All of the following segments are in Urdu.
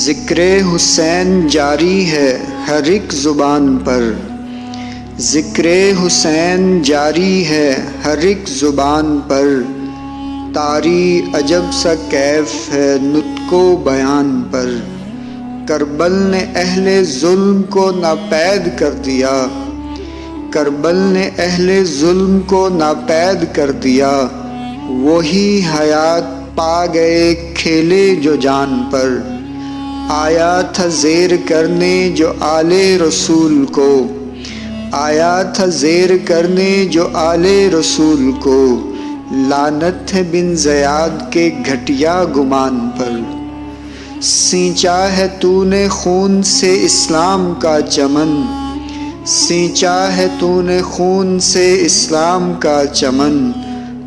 ذکر حسین جاری ہے ہر ایک زبان پر، ذکر حسین جاری ہے ہر ایک زبان پر، طاری عجب سا کیف ہے نطق و بیان پر۔ کربل نے اہل ظلم کو ناپید کر دیا، کربل نے اہل ظلم کو ناپید کر دیا، وہی حیات پا گئے کھیلے جو جان پر۔ آیا تھا زیر کرنے جو آل رسول کو، آیا تھا زیر کرنے جو آل رسول کو، لعنت ہے بن زیاد کے گھٹیا گمان پر۔ سینچا ہے تو نے خون سے اسلام کا چمن، سینچا ہے تو نے خون سے اسلام کا چمن،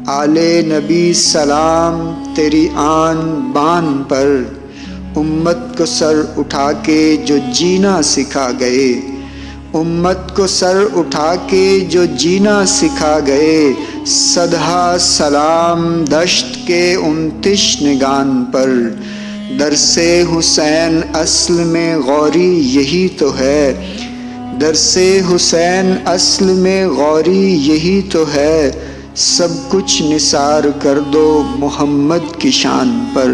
آل نبی سلام تیری آن بان پر۔ امت کو سر اٹھا کے جو جینا سکھا گئے، امت کو سر اٹھا کے جو جینا سکھا گئے، صدہا سلام دشت کے ان تشنگان پر۔ درس حسین اصل میں غوری یہی تو ہے، درس حسین اصل میں غوری یہی تو ہے، سب کچھ نثار کر دو محمد کی شان پر۔